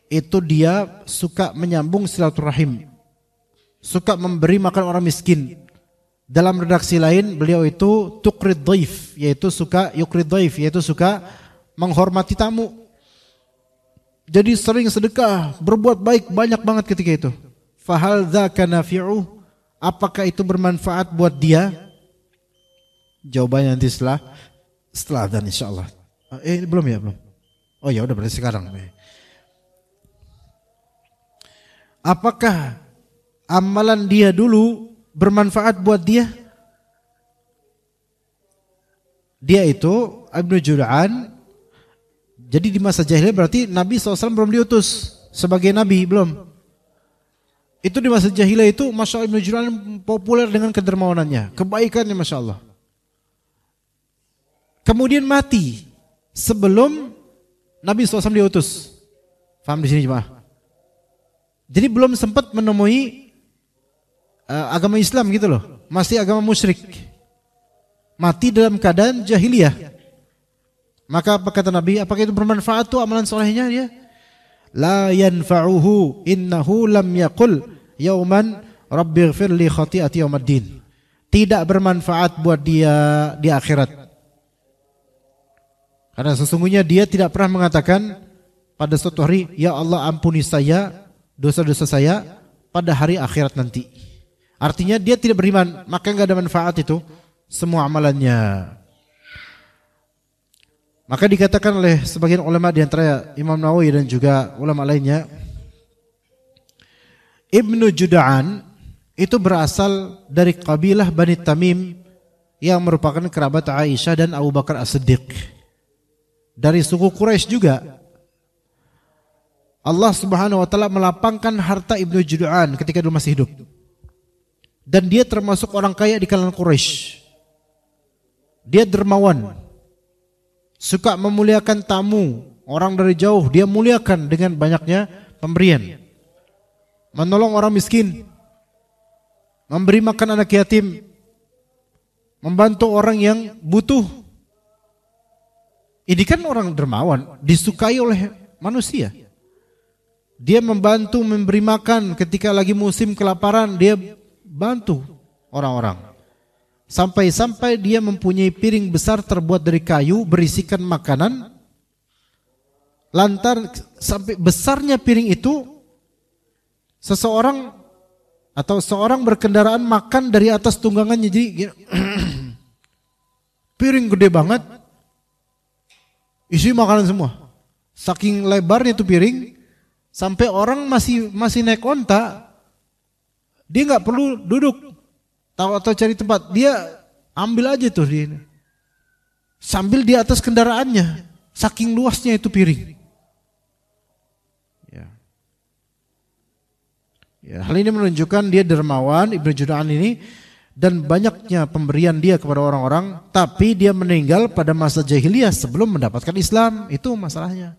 itu dia suka menyambung silaturahim, suka memberi makan orang miskin. Dalam redaksi lain beliau itu tuqrid dhaif, yaitu suka yuqrid dhaif, yaitu suka menghormati tamu. Jadi sering sedekah, berbuat baik banyak banget ketika itu. Fahal dzaka nafi'u, apakah itu bermanfaat buat dia? Jawabannya nanti setelah adzan insyaallah. Belum ya, belum. Oh ya udah, berarti sekarang. Apakah amalan dia dulu bermanfaat buat dia? Dia itu Ibnu Jud'an. Jadi di masa jahiliyah berarti Nabi SAW belum diutus sebagai Nabi, belum. Itu di masa jahiliyah itu Masya Allah Ibnu Jud'an populer dengan kedermawanannya, kebaikannya Masya Allah. Kemudian mati sebelum Nabi SAW diutus. Faham di sini jemaah? Jadi belum sempat menemui agama Islam gitu loh, masih agama musyrik. Mati dalam keadaan jahiliyah. Maka apa kata Nabi? Apakah itu bermanfaat tuh amalan solehnya dia? La yanfa'uhu innahu lam yaqul yauman rabbighfir li khati'ati yaumiddin. Tidak bermanfaat buat dia di akhirat. Karena sesungguhnya dia tidak pernah mengatakan pada suatu hari, ya Allah ampuni saya dosa-dosa saya pada hari akhirat nanti. Artinya dia tidak beriman, maka enggak ada manfaat itu semua amalannya. Maka dikatakan oleh sebagian ulama di antara Imam Nawawi dan juga ulama lainnya, Ibnu Jud'an itu berasal dari kabilah Bani Tamim yang merupakan kerabat Aisyah dan Abu Bakar As-Siddiq. Dari suku Quraisy juga. Allah Subhanahu wa taala melapangkan harta Ibnu Jud'an ketika dia masih hidup. Dan dia termasuk orang kaya di kalangan Quraisy. Dia dermawan. Suka memuliakan tamu, orang dari jauh dia muliakan dengan banyaknya pemberian. Menolong orang miskin. Memberi makan anak yatim. Membantu orang yang butuh. Ini kan orang dermawan, disukai oleh manusia. Dia membantu memberi makan ketika lagi musim kelaparan, dia bantu orang-orang. Sampai-sampai dia mempunyai piring besar terbuat dari kayu berisikan makanan. Lantar sampai besarnya piring itu, seseorang atau seorang berkendaraan makan dari atas tunggangannya. Jadi piring gede banget, isi makanan semua. Saking lebarnya itu piring, sampai orang masih naik onta, dia nggak perlu duduk atau cari tempat, dia ambil aja tuh dia. Sambil di atas kendaraannya, saking luasnya itu piring. Ya, hal ini menunjukkan dia dermawan. Ibnu Jud'an ini dan banyaknya pemberian dia kepada orang-orang, tapi dia meninggal pada masa jahiliyah sebelum mendapatkan Islam. Itu masalahnya.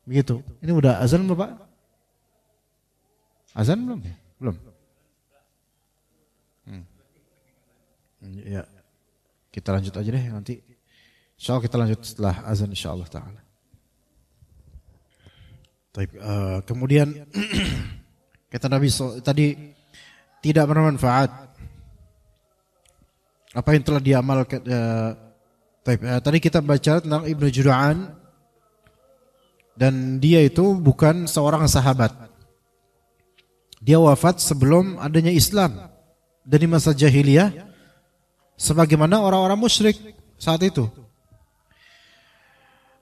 Begitu. Ini udah azan belum, Pak? Azan belum? Belum. Ya. Kita lanjut aja deh nanti. Insyaallah kita lanjut setelah azan insyaallah taala. Kemudian kata Nabi tadi tidak bermanfaat apa yang telah diamalkan. Tadi kita baca tentang Ibnu Jud'an dan dia itu bukan seorang sahabat. Dia wafat sebelum adanya Islam dan di masa jahiliyah sebagaimana orang-orang musyrik saat itu.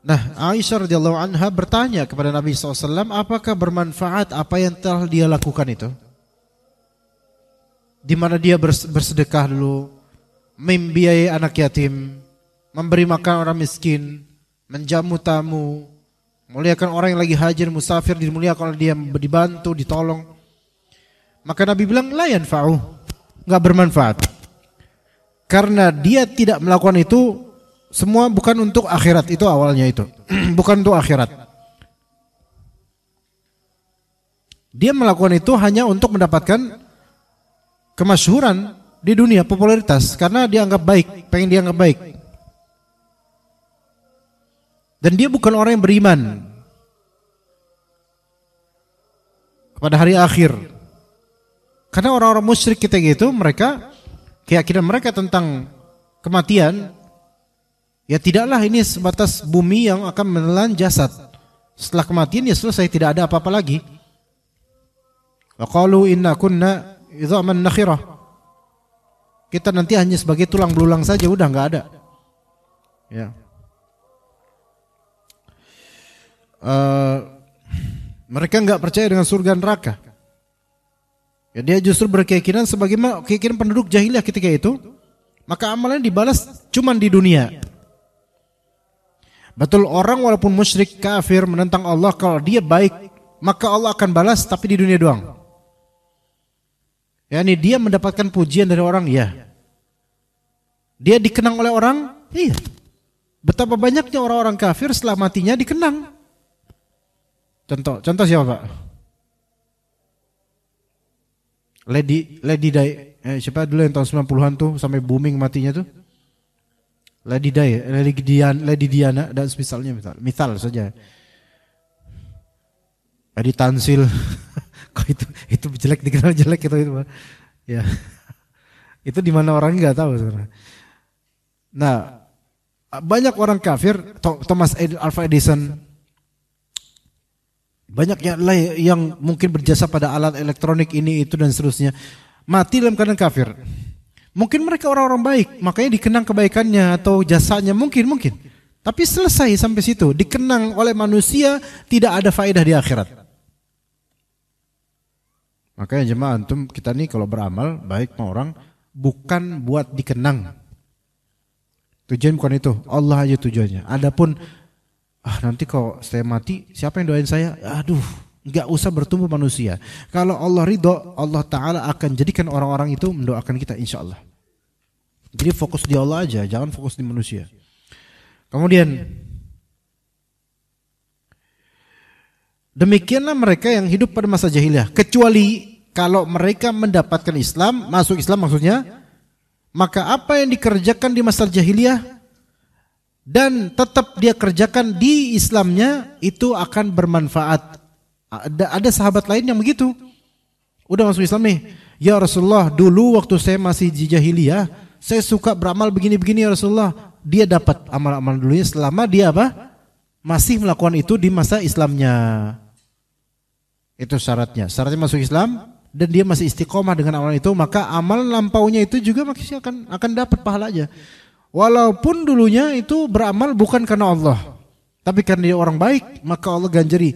Nah, Aisyah radhiyallahu anha bertanya kepada Nabi SAW, apakah bermanfaat apa yang telah dia lakukan itu? Di mana dia bersedekah dulu, membiayai anak yatim, memberi makan orang miskin, menjamu tamu, muliakan orang yang lagi haji musafir, dimuliakan oleh dia, dibantu, ditolong. Maka Nabi bilang la yanfa'u, enggak bermanfaat. Karena dia tidak melakukan itu semua bukan untuk akhirat, itu awalnya itu. Bukan untuk akhirat. Dia melakukan itu hanya untuk mendapatkan kemasyhuran di dunia, popularitas, karena dianggap baik, pengen dianggap baik. Dan dia bukan orang yang beriman kepada hari akhir. Karena orang-orang musyrik kita gitu, mereka keyakinan mereka tentang kematian, ya tidaklah ini sebatas bumi yang akan menelan jasad. Setelah kematian ya selesai, tidak ada apa-apa lagi. Wa qalu inna kunna idzaman nakhirah. Kita nanti hanya sebagai tulang belulang saja, udah enggak ada. Ya. Mereka enggak percaya dengan surga neraka. Ya, dia justru berkeyakinan sebagaimana keyakinan penduduk jahiliyah ketika itu, maka amalnya dibalas cuman di dunia. Betul, orang walaupun musyrik kafir menentang Allah, kalau dia baik maka Allah akan balas, tapi di dunia doang. Yani dia mendapatkan pujian dari orang, ya. Dia dikenang oleh orang, iya. Betapa banyaknya orang-orang kafir setelah matinya dikenang. Contoh siapa, Pak? Lady Di, siapa dulu yang tahun 90-an tuh sampai booming matinya tuh? Lady Diana dan misalnya misal saja. Edi Tansil. Kok itu jelek, dikenal jelek itu ya. Itu di mana orang enggak tahu sebenarnya. Nah, banyak orang kafir, Thomas Alva Edison, banyak yang mungkin berjasa pada alat elektronik ini itu dan seterusnya, mati dalam keadaan kafir. Mungkin mereka orang-orang baik, makanya dikenang kebaikannya atau jasanya, mungkin. Tapi selesai sampai situ, dikenang oleh manusia, tidak ada faedah di akhirat. Makanya jemaah antum, kita nih kalau beramal baik sama orang, bukan buat dikenang. Tujuan bukan itu, Allah aja tujuannya. Adapun nanti kalau saya mati, siapa yang doain saya? Aduh, enggak usah bertumbuh manusia. Kalau Allah ridho, Allah Ta'ala akan jadikan orang-orang itu mendoakan kita insya Allah. Jadi fokus di Allah aja, jangan fokus di manusia. Kemudian demikianlah mereka yang hidup pada masa jahiliyah. Kecuali kalau mereka mendapatkan Islam, masuk Islam maksudnya, maka apa yang dikerjakan di masa jahiliyah dan tetap dia kerjakan di Islamnya, itu akan bermanfaat. Ada sahabat lain yang begitu. Udah masuk Islam nih. Ya Rasulullah, dulu waktu saya masih di jahiliyah, saya suka beramal begini-begini ya Rasulullah. Dia dapat amal-amal dulunya selama dia apa? Masih melakukan itu di masa Islamnya. Itu syaratnya. Syaratnya masuk Islam dan dia masih istiqomah dengan amal itu, maka amal lampaunya itu juga masih akan dapat pahalanya. Walaupun dulunya itu beramal bukan karena Allah, tapi karena dia orang baik, maka Allah ganjari.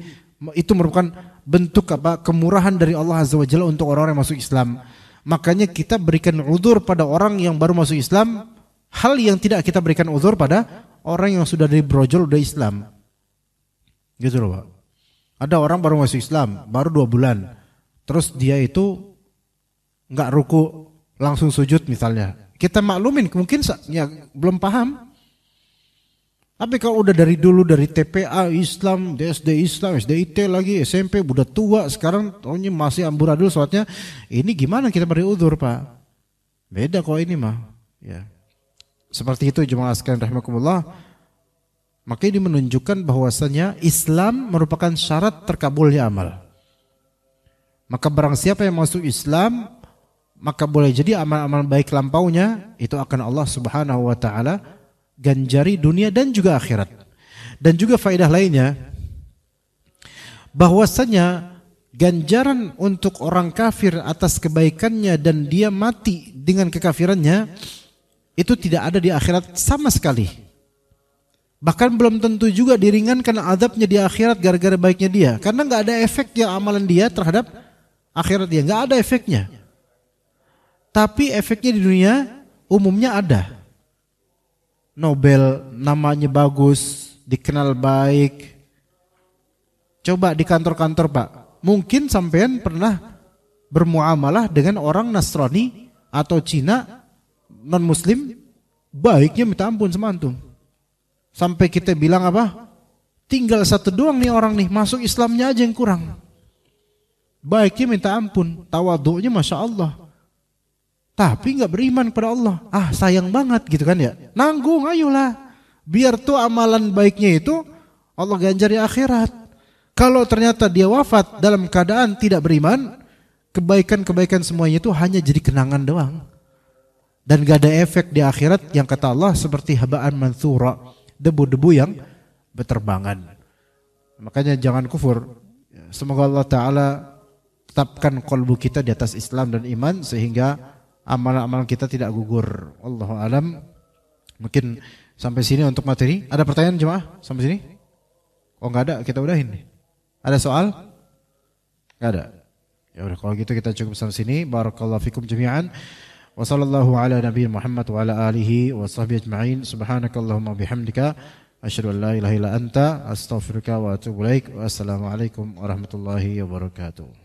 Itu merupakan bentuk kemurahan dari Allah Azza wa Jalla untuk orang-orang yang masuk Islam. Makanya kita berikan uzur pada orang yang baru masuk Islam, hal yang tidak kita berikan uzur pada orang yang sudah dari brojol udah Islam. Gitu loh, Pak. Ada orang baru masuk Islam, baru 2 bulan. Terus dia itu enggak ruku langsung sujud misalnya. Kita maklumin, mungkin ya, belum paham. Tapi kalau udah dari dulu, dari TPA Islam, SD Islam, SDIT lagi, SMP, udah tua, sekarang tahunnya masih amburadul sholatnya, ini gimana kita beri udzur, Pak? Beda kok ini mah. Ya. Seperti itu jemaah sekalian rahimakumullah. Maka ini menunjukkan bahwasanya Islam merupakan syarat terkabulnya amal. Maka barang siapa yang masuk Islam, maka boleh jadi amal-amal baik lampaunya itu akan Allah Subhanahu wa taala ganjari dunia dan juga akhirat. Dan juga faedah lainnya bahwasanya ganjaran untuk orang kafir atas kebaikannya dan dia mati dengan kekafirannya itu tidak ada di akhirat sama sekali. Bahkan belum tentu juga diringankan azabnya di akhirat gara-gara baiknya dia, karena nggak ada efeknya amalan dia terhadap akhirat dia, nggak ada efeknya. Tapi efeknya di dunia umumnya ada. Nobel namanya bagus, dikenal baik. Coba di kantor-kantor Pak, mungkin sampean pernah bermuamalah dengan orang Nasrani atau Cina non Muslim, baiknya minta ampun semantung. Sampai kita bilang apa? Tinggal satu doang nih orang nih, masuk Islamnya aja yang kurang. Baiknya minta ampun, tawadhu'nya Masya Allah. Tapi nggak beriman kepada Allah. Ah sayang banget gitu kan ya. Nanggung ayolah. Biar tuh amalan baiknya itu Allah ganjar di akhirat. Kalau ternyata dia wafat dalam keadaan tidak beriman, kebaikan-kebaikan semuanya itu hanya jadi kenangan doang. Dan gak ada efek di akhirat yang kata Allah seperti habaan mansura, debu-debu yang berterbangan. Makanya jangan kufur. Semoga Allah Ta'ala tetapkan qalbu kita di atas Islam dan iman sehingga amalan-amalan kita tidak gugur. Wallahu alam. Mungkin sampai sini untuk materi. Ada pertanyaan jemaah sampai sini? Oh enggak ada, kita udahin. Ada soal? Enggak ada. Ya udah kalau gitu kita cukup sampai sini. Barakallahu fikum jami'an. Wa sallallahu ala nabiyina Muhammad wa ala alihi wa sahbihi ajma'in. Subhanakallahumma bihamdika asyhadu an la ilaha illa anta astaghfiruka wa atubu ilaik. Wassalamualaikum warahmatullahi wabarakatuh.